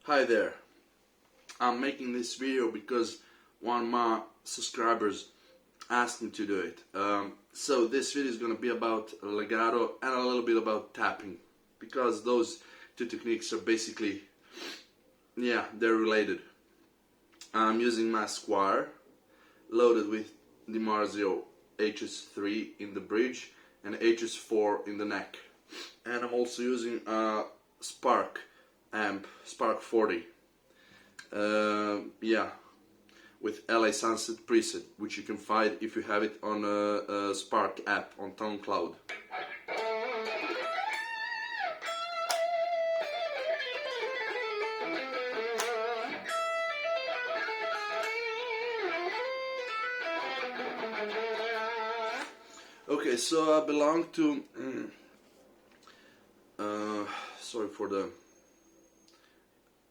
Hi there. I'm making this video because one of my subscribers asked me to do it. So this video is going to be about legato and a little bit about tapping, because those two techniques are basically, they're related. I'm using my Squire loaded with DiMarzio HS3 in the bridge and HS4 in the neck. And I'm also using a Spark amp, Spark 40. With LA Sunset preset, which you can find if you have it on a Spark app on SoundCloud. Okay, so I belong to sorry for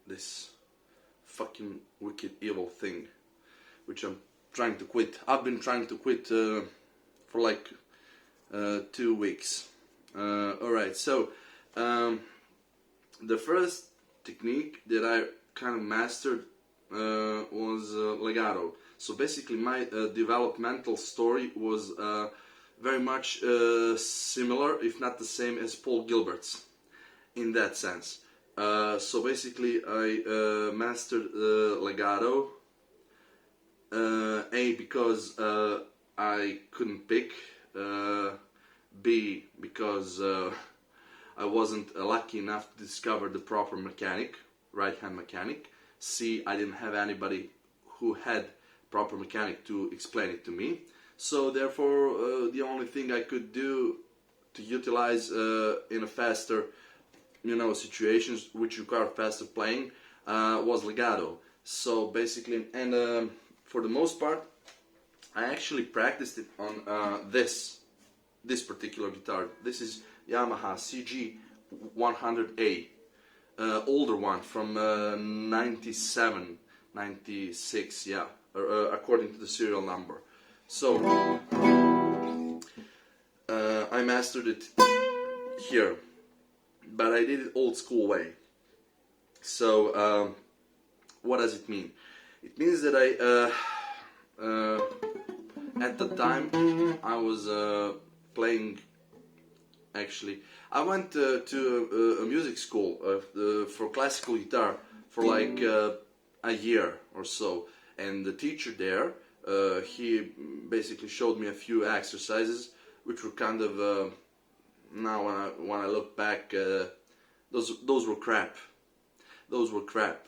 this fucking wicked evil thing, which I'm trying to quit. I've been trying to quit for like 2 weeks. Alright, so the first technique that I kind of mastered was legato. So basically my developmental story was very much similar, if not the same, as Paul Gilbert's in that sense. So basically I mastered legato, A, because I couldn't pick, B, because I wasn't lucky enough to discover the proper mechanic, right hand mechanic, C, I didn't have anybody who had proper mechanic to explain it to me. So therefore the only thing I could do to utilize in a faster situations which require faster playing was legato. So basically, and for the most part, I actually practiced it on this particular guitar. This is Yamaha CG 100A, older one from 97, 96, according to the serial number. So I mastered it here, but I did it old school way. So what does it mean? It means that I at the time I was playing, actually I went to a music school for classical guitar for like a year or so, and the teacher there he basically showed me a few exercises which were kind of now when I look back, those were crap. Those were crap.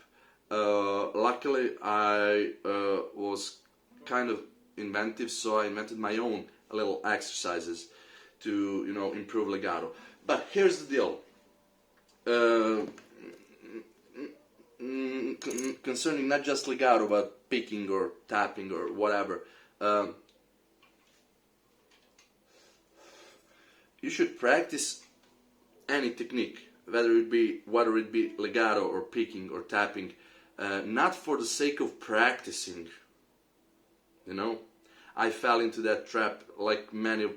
Luckily, I was kind of inventive, so I invented my own little exercises to improve legato. But here's the deal. Concerning not just legato, but picking or tapping or whatever. You should practice any technique, whether it be legato or picking or tapping, not for the sake of practicing. I fell into that trap like many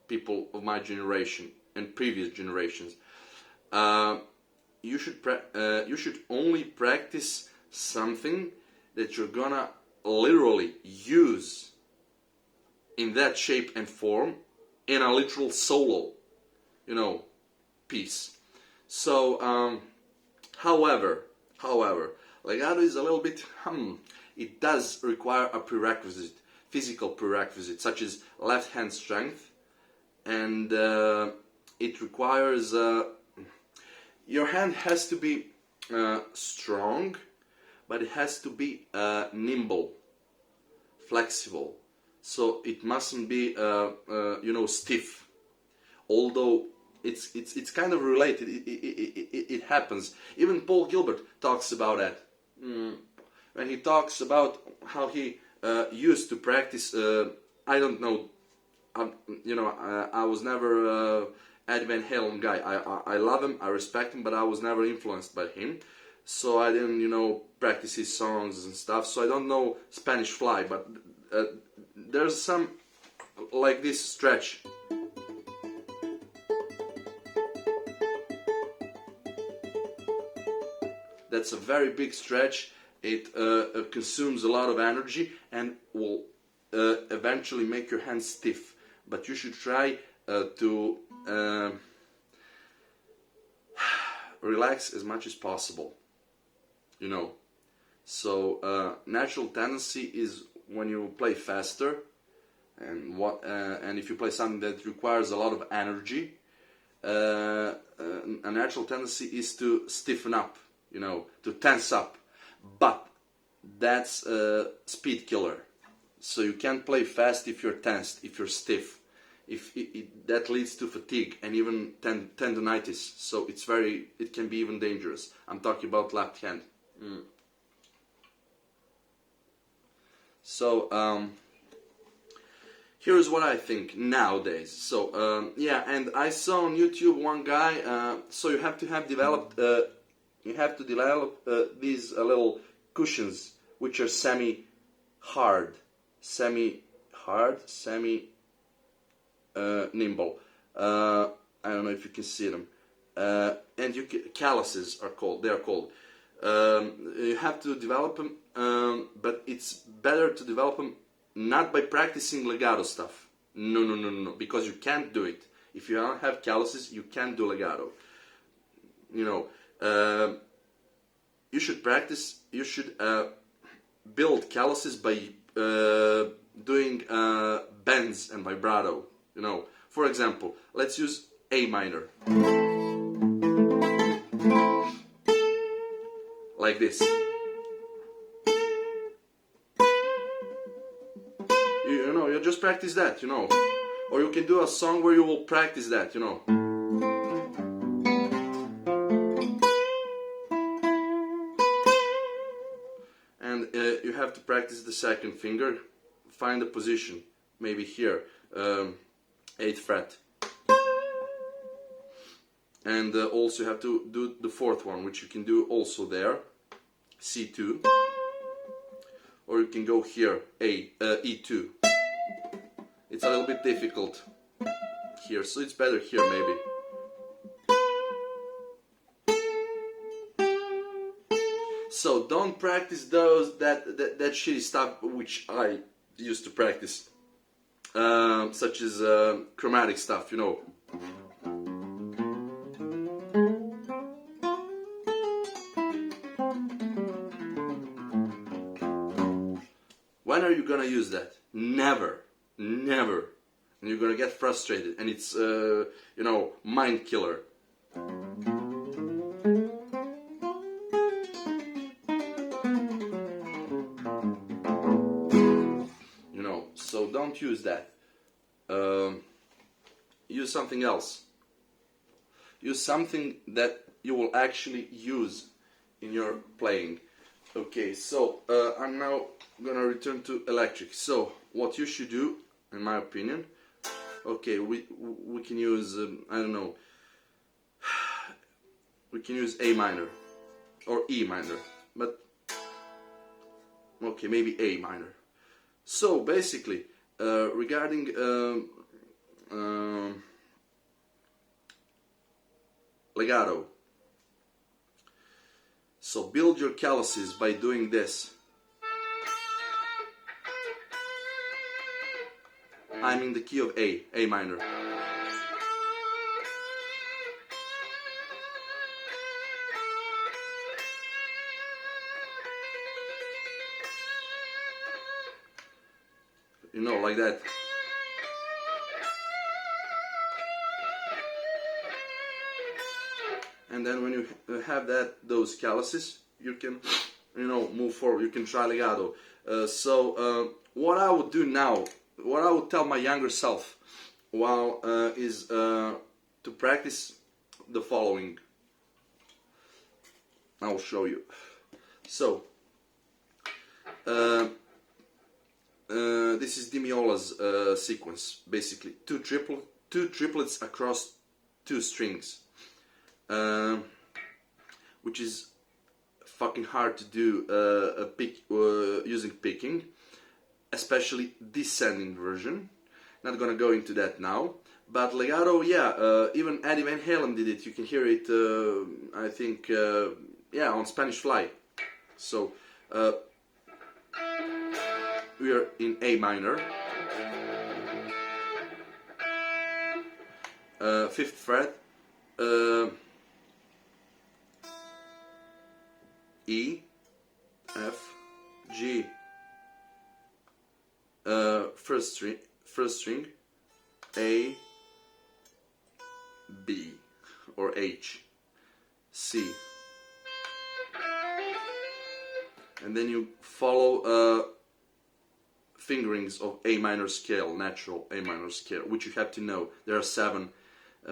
people of my generation and previous generations. You should only practice something that you're gonna literally use in that shape and form in a literal solo, piece. So, however, legato is a little bit, it does require a prerequisite, physical prerequisite, such as left hand strength, and it requires, your hand has to be strong, but it has to be nimble, flexible. So it mustn't be, stiff. Although it's kind of related. It happens. Even Paul Gilbert talks about that. When he talks about how he used to practice. I don't know. I was never Ed Van Halen guy. I love him. I respect him, but I was never influenced by him. So I didn't, practice his songs and stuff. So I don't know Spanish Fly, but there's some like this stretch. That's a very big stretch. It consumes a lot of energy and will eventually make your hands stiff. But you should try to relax as much as possible. You know. So natural tendency is when you play faster, and if you play something that requires a lot of energy, a natural tendency is to stiffen up, you know, to tense up. But that's a speed killer. So you can't play fast if you're tensed, if you're stiff. That leads to fatigue and even tendonitis. So it can be even dangerous. I'm talking about left hand. So here's what I think nowadays. So yeah, and I saw on YouTube one guy. So you have to develop these little cushions which are semi-hard, nimble. I don't know if you can see them. And calluses are called. They are called. You have to develop them, but it's better to develop them not by practicing legato stuff. No, because you can't do it. If you don't have calluses, you can't do legato. You know, you should practice. You should build calluses by doing bends and vibrato. You know, for example, let's use A minor. Like this. You know, you just practice that, you know. Or you can do a song where you will practice that, you know. And you have to practice the second finger. Find a position, maybe here, 8th fret. And also you have to do the fourth one, which you can do also there, C2. Or you can go here, E2. It's a little bit difficult here, so it's better here maybe. So don't practice that shitty stuff which I used to practice, such as chromatic stuff, you know. When are you gonna use that? Never. And you're gonna get frustrated, and it's you know, mind killer. You know, so don't use that. Use something else. Use something that you will actually use in your playing. Okay, so I'm now gonna return to electric. So what you should do, in my opinion, okay, we can use I don't know, we can use A minor or E minor, but okay, maybe A minor. So basically, regarding legato, so build your calluses by doing this. I'm in the key of A minor. You know, like that. And then when you have those calluses, you can, you know, move forward. You can try legato. So what I would do now, what I would tell my younger self, is to practice the following. I will show you. So this is Di Meola's sequence, basically two triplets across 2 strings, which is fucking hard to do using picking, especially descending version. Not gonna go into that now. But legato, yeah, even Eddie Van Halen did it. You can hear it, I think, yeah, on Spanish fly. So we are in A minor, 5th fret, E, F, G, first string, A, B, or H, C, and then you follow fingerings of A minor scale, natural A minor scale, which you have to know. There are 7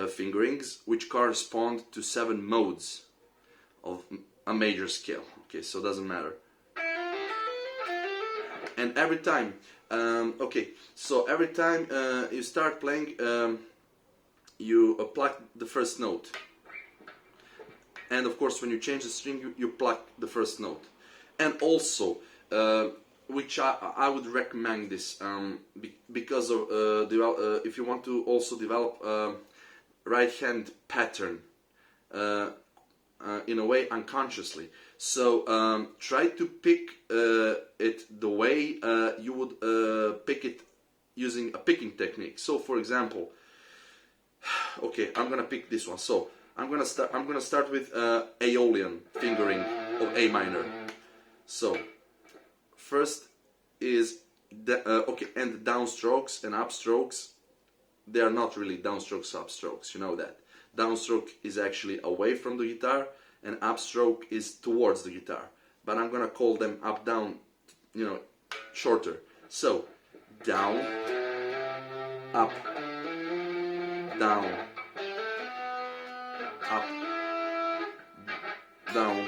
fingerings which correspond to 7 modes of a major scale. Okay, so it doesn't matter. And every time, every time you start playing, you pluck the first note. And of course, when you change the string, you pluck the first note. And also, which I would recommend this because of if you want to also develop right hand pattern in a way unconsciously. So try to pick it the way you would pick it using a picking technique. So for example, okay, I'm gonna pick this one. So I'm gonna start with Aeolian fingering of A minor. So first is and the downstrokes and upstrokes, they are not really downstrokes, upstrokes, you know that. Downstroke is actually away from the guitar and upstroke is towards the guitar. But I'm gonna call them up, down, you know, shorter. So down, up, down, up, down,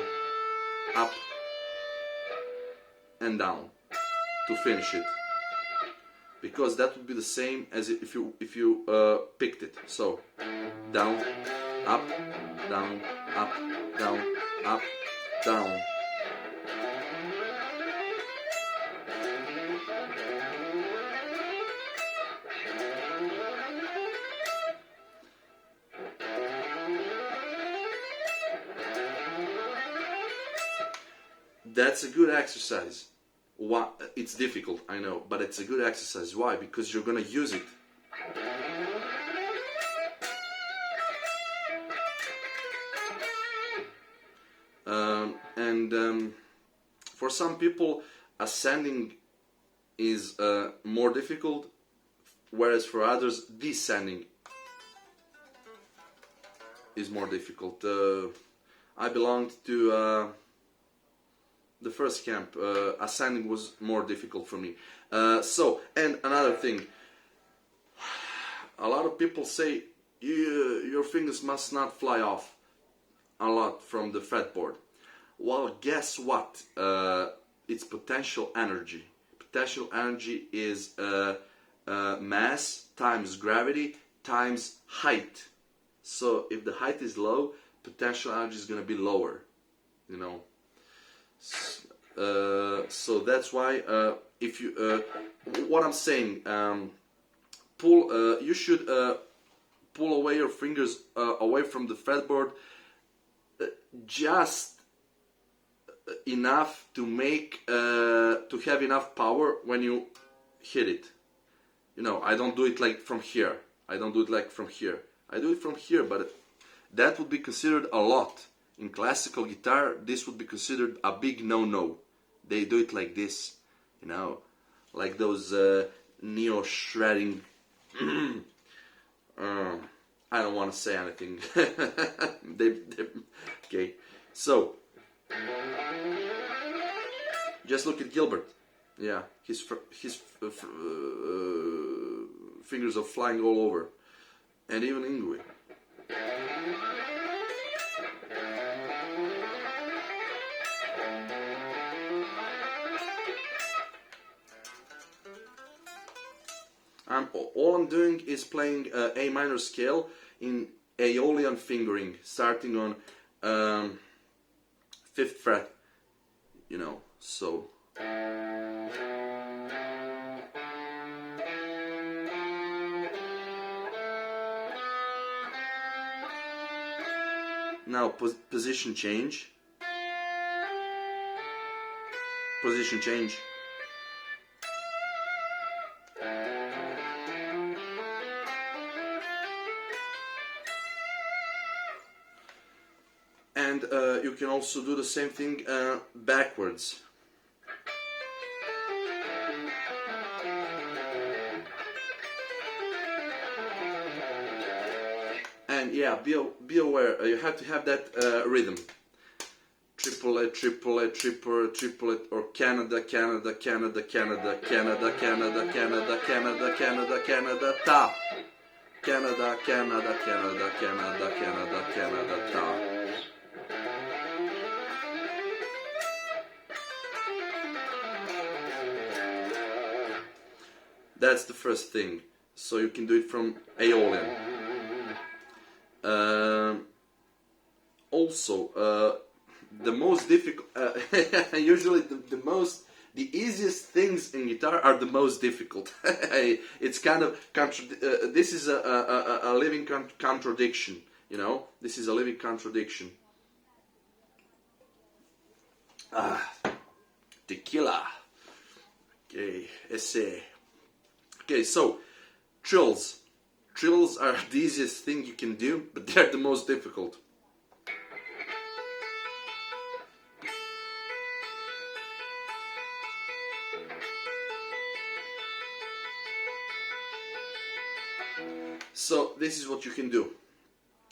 up, and down to finish it, because that would be the same as if you picked it. So down, up, down, up, down, up, down. That's a good exercise. Why? It's difficult, I know, but it's a good exercise. Why? Because you're gonna use it. For some people, ascending is more difficult, whereas for others, descending is more difficult. I belonged to the first camp. Ascending was more difficult for me. And another thing, a lot of people say your fingers must not fly off a lot from the fretboard. Well, guess what? It's potential energy. Potential energy is mass times gravity times height. So if the height is low, potential energy is going to be lower, you know. So that's why if you what I'm saying, you should pull away your fingers away from the fretboard just enough to make to have enough power when you hit it. You know, I don't do it like from here. I don't do it like from here. I do it from here, but that would be considered a lot. In classical guitar, this would be considered a big no-no. They do it like this, you know, like those neo-shredding. I don't want to say anything. Okay, so just look at Gilbert. Yeah, his fingers are flying all over, and even Ingui. All I'm doing is playing A minor scale in Aeolian fingering, starting on 5th fret, you know, so. Now position change. position change. And you can also do the same thing backwards. And yeah, be aware, you have to have that rhythm. Triplet, triplet, triplet, triplet, or Canada, Canada, Canada, Canada, Canada, Canada, Canada, Canada, Canada, Canada, ta. Canada, Canada, Canada, Canada, Canada, Canada, ta. That's the first thing. So you can do it from Aeolian. Also, the most difficult, usually the easiest things in guitar are the most difficult. It's kind of, this is a living contradiction, you know? This is a living contradiction. Tequila. Okay, ese. Okay, so, trills. Trills are the easiest thing you can do, but they're the most difficult. So this is what you can do.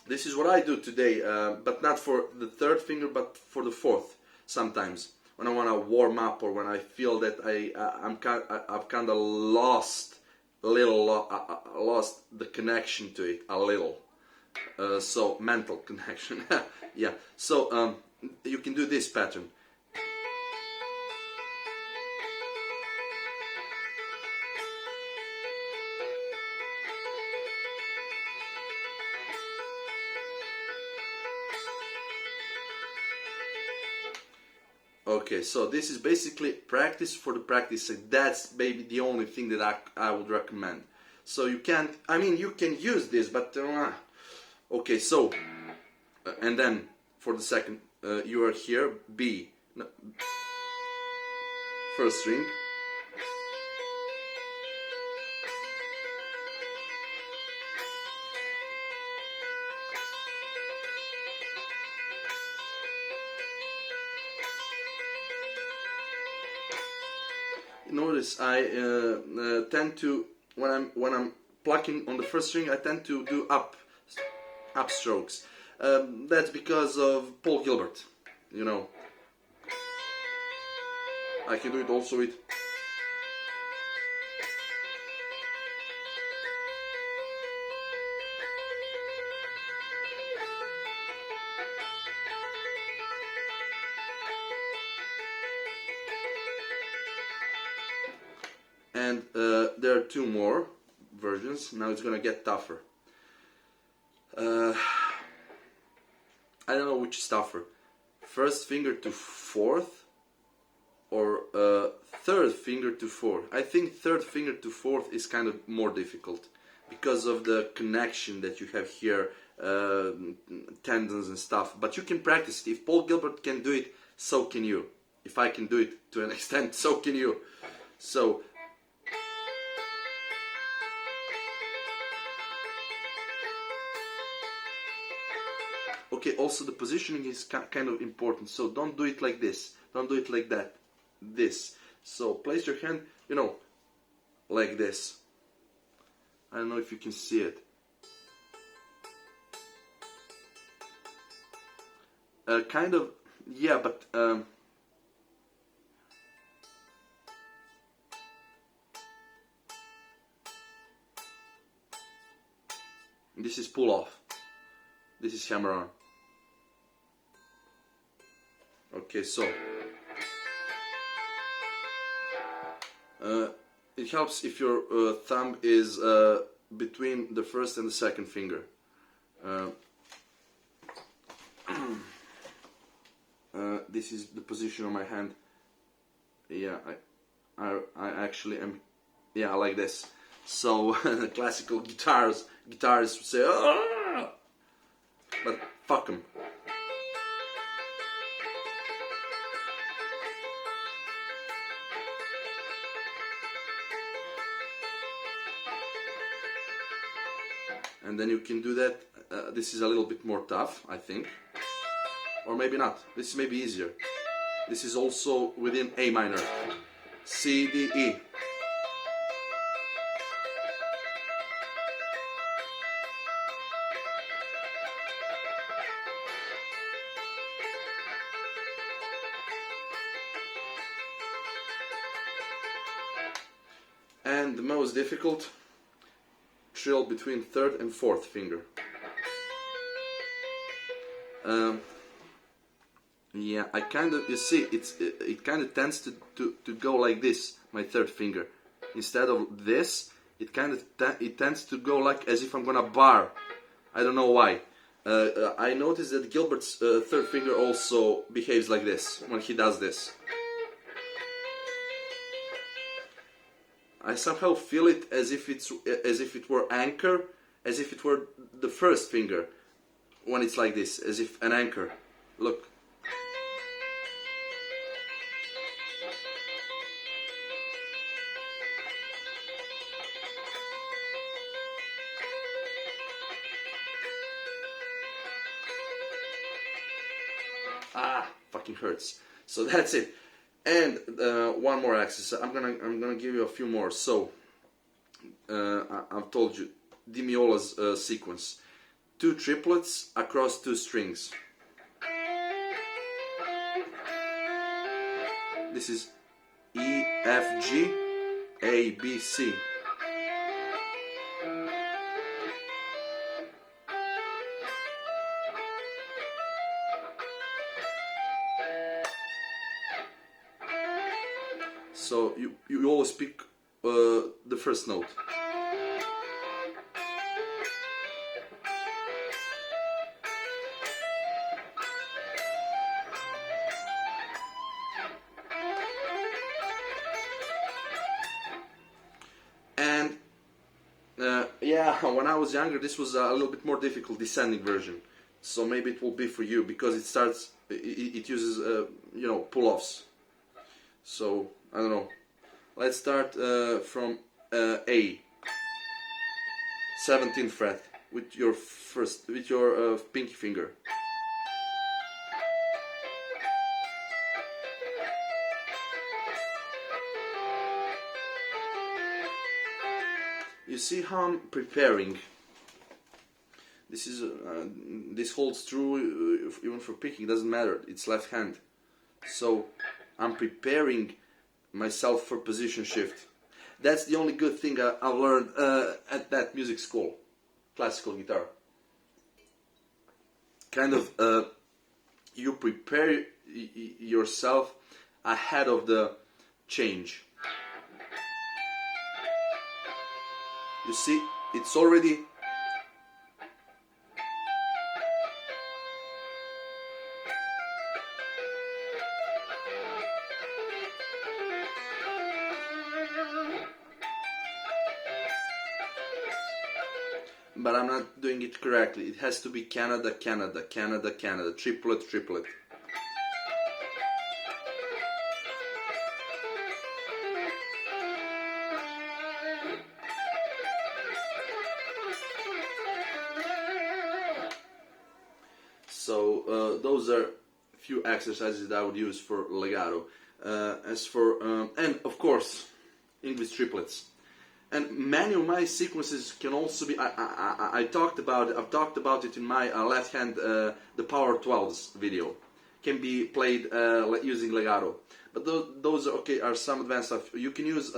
This is what I do today, but not for the third finger, but for the fourth. Sometimes when I want to warm up, or when I feel that I've kind of lost the connection to it a little. So mental connection. Yeah. So you can do this pattern. Okay, so this is basically practice for the practice sake. That's maybe the only thing that I would recommend. So you can't, I mean, you can use this, but okay, so and then for the second, you are here, B, no, first string. Notice I tend to, when I'm plucking on the first string, I tend to do up strokes. That's because of Paul Gilbert, you know. I can do it also with and there are two more versions. Now it's gonna get tougher. I don't know which is tougher, first finger to fourth or third finger to fourth. I think third finger to fourth is kind of more difficult because of the connection that you have here, tendons and stuff. But you can practice it. If Paul Gilbert can do it, so can you. If I can do it to an extent, so can you. So okay, also the positioning is kind of important, so don't do it like this, don't do it like that, this. So place your hand, you know, like this. I don't know if you can see it. Kind of, yeah, but this is pull off, this is hammer on. Okay, so it helps if your thumb is between the first and the second finger. This is the position of my hand. Yeah, I actually am. Yeah, like this. So classical guitarists say, "Ah!" But fuck them. and then you can do that. This is a little bit more tough, I think, or maybe not. This may be easier. This is also within A minor. C, D, E. And the most difficult, trill between third and fourth finger. Yeah, I kind of, you see, it kind of tends to go like this, my third finger. Instead of this, it kind of it tends to go like as if I'm gonna bar. I don't know why. I noticed that Gilbert's third finger also behaves like this when he does this. I somehow feel it as if it were anchor, as if it were the first finger when it's like this, as if an anchor. Look. Fucking hurts. So that's it. And one more exercise. I'm gonna give you a few more. So I've told you Di Meola's sequence: 2 triplets across 2 strings. This is E, F, G, A, B, C. So you always pick the first note. And yeah, when I was younger, this was a little bit more difficult, descending version. So maybe it will be for you because it starts. It uses you know, pull-offs. So I don't know. Let's start from A, 17th fret, with your pinky finger. You see how I'm preparing. This is this holds true even for picking. Doesn't matter. It's left hand. So I'm preparing myself for position shift. That's the only good thing I've learned at that music school, classical guitar. Kind of you prepare yourself ahead of the change. You see, it's already but I'm not doing it correctly. It has to be Canada, Canada, Canada, Canada, triplet, triplet. So those are a few exercises that I would use for legato. As for and of course English triplets. And many of my sequences can also be. I've talked about it in my left hand, the Power 12s video. Can be played using legato. But those are some advanced stuff. You can use,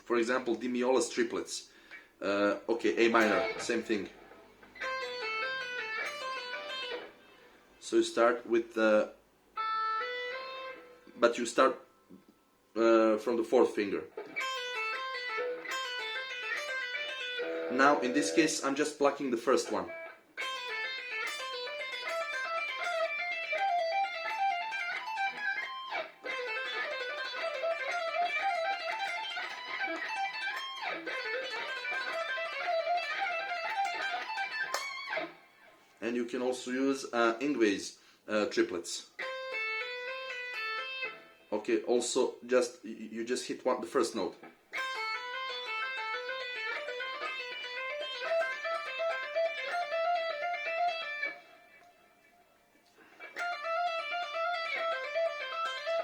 for example, Di Meola's triplets. A minor, same thing. So you start with, but you start from the 4th finger. Now, in this case, I'm just plucking the first one. And you can also use Ingves triplets. Okay, also you just hit the first note.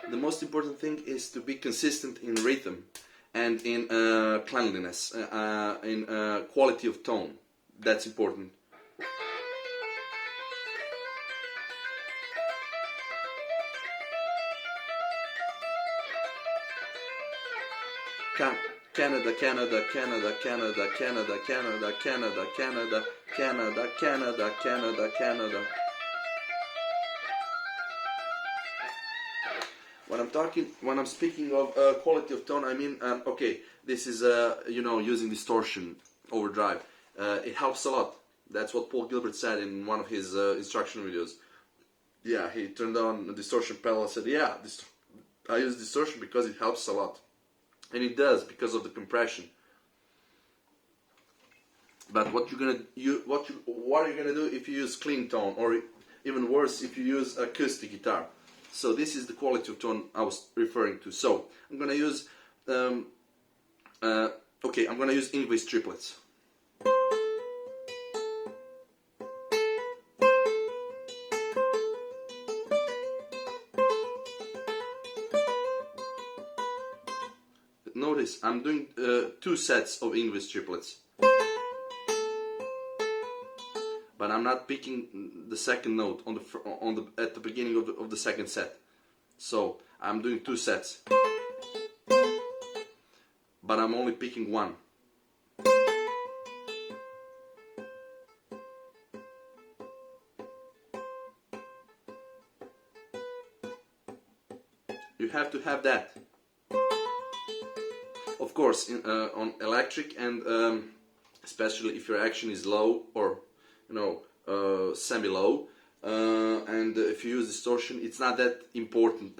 the most important thing is to be consistent in rhythm and in cleanliness, in quality of tone. That's important. Canada, Canada, Canada, Canada, Canada, Canada, Canada, Canada, Canada, Canada, Canada, Canada. When I'm speaking of quality of tone, I mean, okay, this is using distortion, overdrive. It helps a lot. That's what Paul Gilbert said in one of his instruction videos. Yeah, he turned on a distortion pedal and said, "Yeah, I use distortion because it helps a lot," and it does because of the compression. But what are you gonna do if you use clean tone, or even worse, if you use acoustic guitar? So this is the quality of tone I was referring to. So I'm gonna use I'm gonna use English triplets. Notice I'm doing 2 sets of English triplets, but I'm not picking the second note at the beginning of the second set. So I'm doing 2 sets, but I'm only picking one. You have to have that. Of course, on electric, and especially if your action is low or semi-low, and if you use distortion, it's not that important.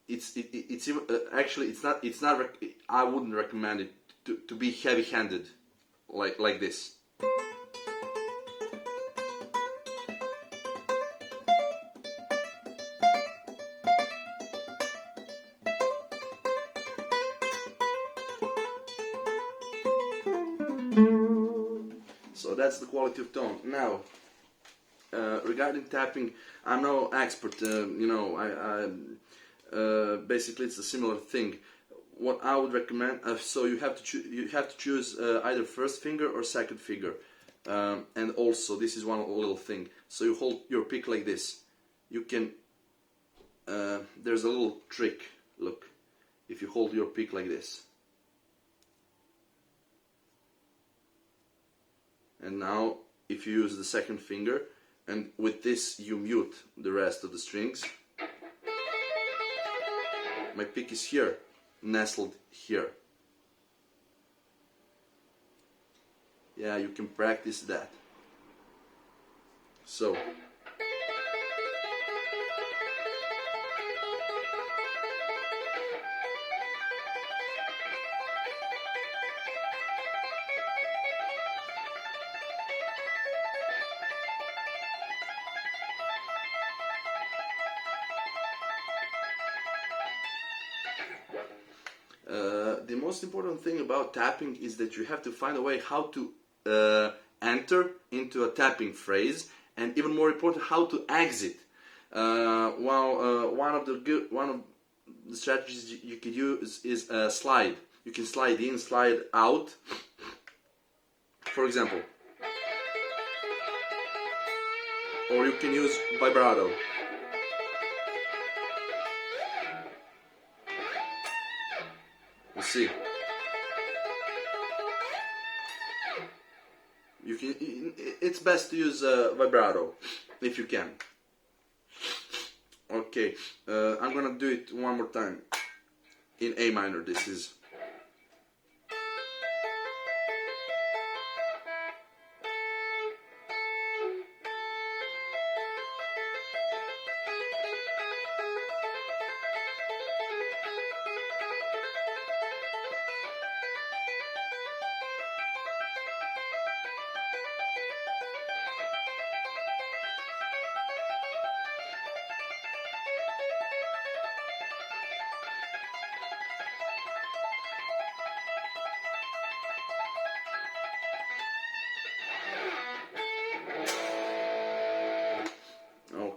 It's not. I wouldn't recommend it to be heavy-handed like this. So that's the quality of tone. Now, regarding tapping, I'm no expert. Basically, it's a similar thing. What I would recommend, so you have to choose either first finger or second finger, and also this is one little thing. So you hold your pick like this. You can. There's a little trick. Look, if you hold your pick like this. And now, if you use the second finger, and with this you mute the rest of the strings, my pick is here, nestled here. Yeah, you can practice that. So. The most important thing about tapping is that you have to find a way how to enter into a tapping phrase, and even more important, how to exit. One of the strategies you could use is slide. You can slide in, slide out. For example, or you can use vibrato. You see, you can. It's best to use vibrato if you can. Okay, I'm gonna do it one more time in A minor. This is.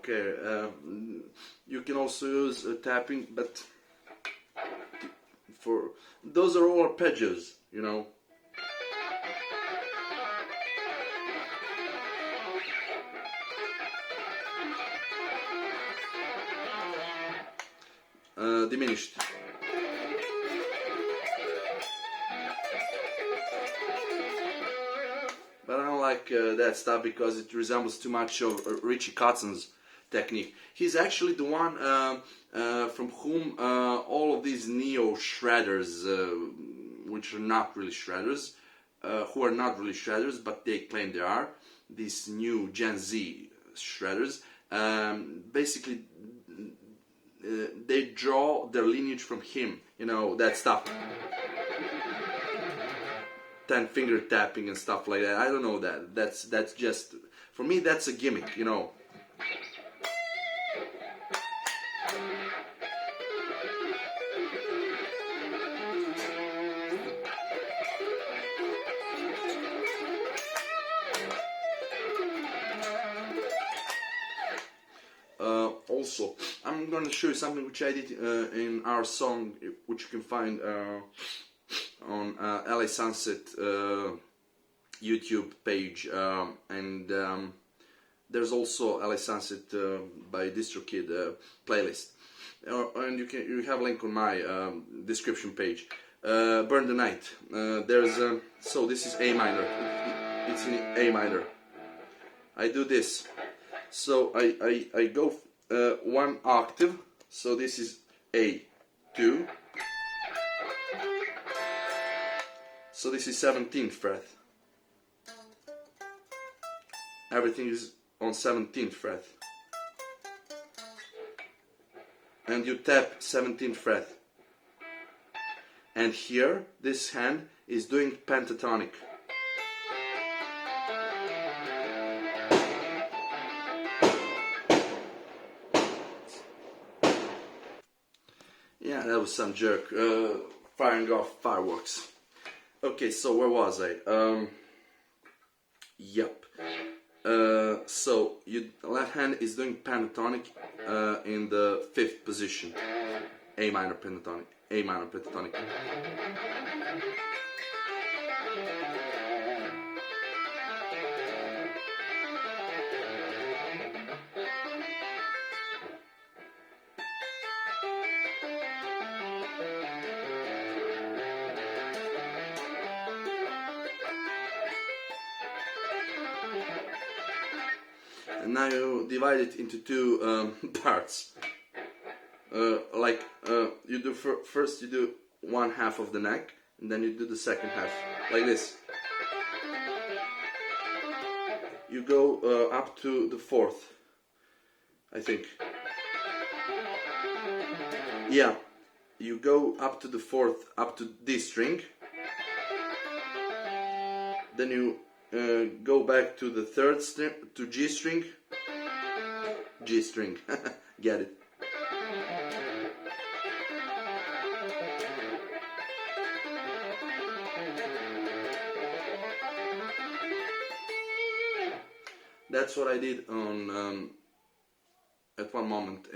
Okay, you can also use tapping, but for those are all arpeggios, you know. Diminished. But I don't like that stuff because it resembles too much of Richie Kotzen's technique. He's actually the one from whom all of these neo shredders, which are not really shredders, who are not really shredders, but they claim they are, these new Gen Z shredders, basically they draw their lineage from him, you know, that stuff. 10-finger tapping and stuff like that. I don't know that. That's just, for me, that's a gimmick, you know. Also, I'm gonna show you something which I did in our song, which you can find on LA Sunset YouTube page, and there's also LA Sunset by DistroKid playlist, and you have a link on my description page. Burn the Night. There's so this is A minor. It's in A minor. I do this. So I go one octave. So this is A2. So this is 17th fret. Everything is on 17th fret. And you tap 17th fret. And here, this hand is doing pentatonic. Yeah, that was some jerk firing off fireworks. Okay, so where was I? Yep. So your left hand is doing pentatonic in the 5th position. A minor pentatonic. A minor pentatonic. And now you divide it into two parts. You do first you do one half of the neck, and then you do the second half, like this. You go up to the 4th, I think. Yeah, you go up to the 4th, up to D string. Then you go back to the 3rd string, to G string. G string, get it. That's what I did on at one moment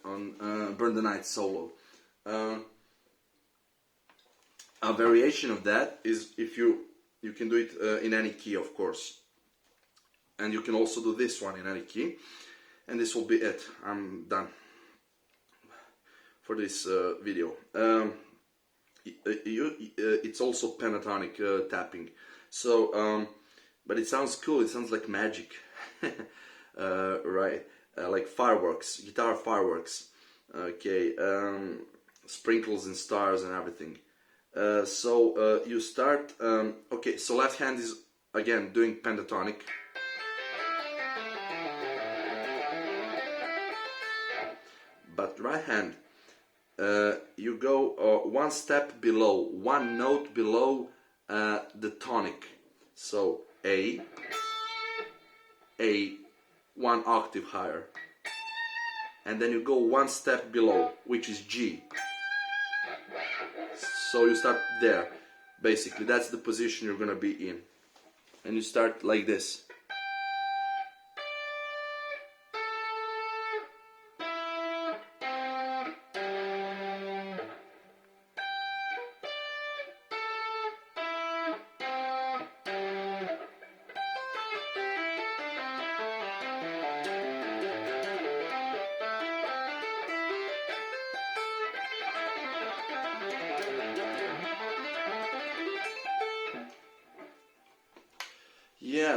on Burn the Night solo. A variation of that is if you can do it in any key, of course, and you can also do this one in any key. And this will be it. I'm done for this video. It's also pentatonic tapping. So, but it sounds cool. It sounds like magic, right? Like fireworks, guitar fireworks. Okay, sprinkles and stars and everything. So you start. Okay, so left hand is again doing pentatonic. But right hand, you go one step below, one note below the tonic. So A, one octave higher. And then you go one step below, which is G. So you start there. Basically, that's the position you're gonna be in. And you start like this.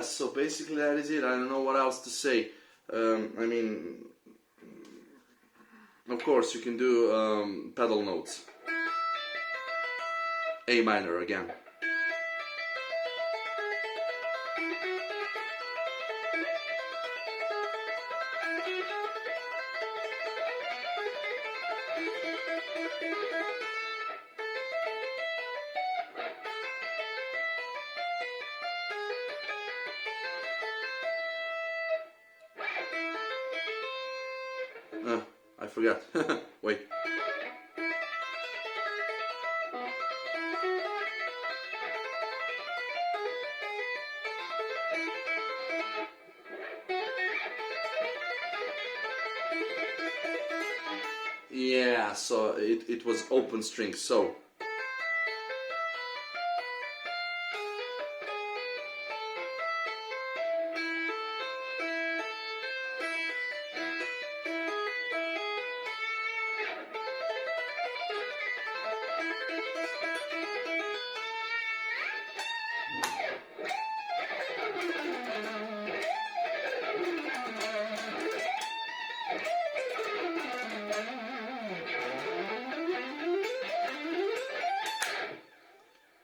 yeah, so basically that is it. I don't know what else to say. I mean, of course, you can do pedal notes. A minor again. I forgot. Wait. Yeah, so it was open string, so.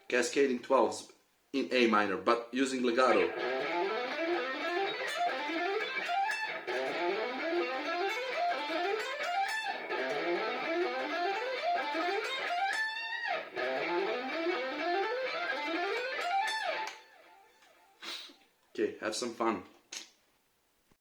Cascading 12s in A minor, but using legato. Okay, have some fun.